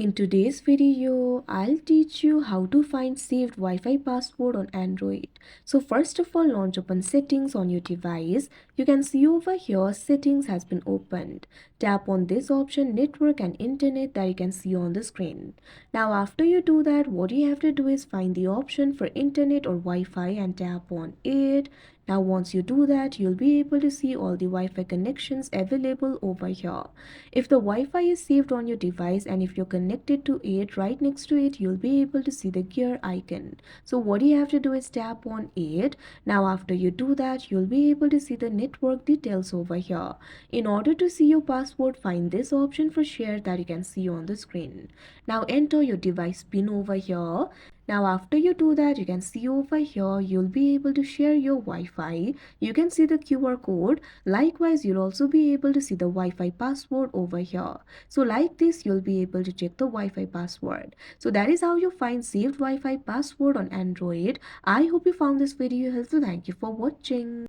In today's video, I'll teach you how to find saved Wi-Fi password on Android. So first of all, launch open settings on your device. You can see over here settings has been opened. Tap on this option network and internet that you can see on the screen. Now after you do that, what you have to do is find the option for internet or Wi-Fi and tap on it. Now once you do that, you'll be able to see all the Wi-Fi connections available over here. If the Wi-Fi is saved on your device and if you're connected to it, right next to it, you'll be able to see the gear icon. So what you have to do is tap on it. Now after you do that, you'll be able to see the network details over here. In order to see your password, find this option for share that you can see on the screen. Now enter your device pin over here. Now after you do that, you can see over here, you'll be able to share your Wi-Fi. You can see the QR code. Likewise, you'll also be able to see the Wi-Fi password over here. So like this, you'll be able to check the Wi-Fi password. So that is how you find saved Wi-Fi password on Android. I hope you found this video helpful. Thank you for watching.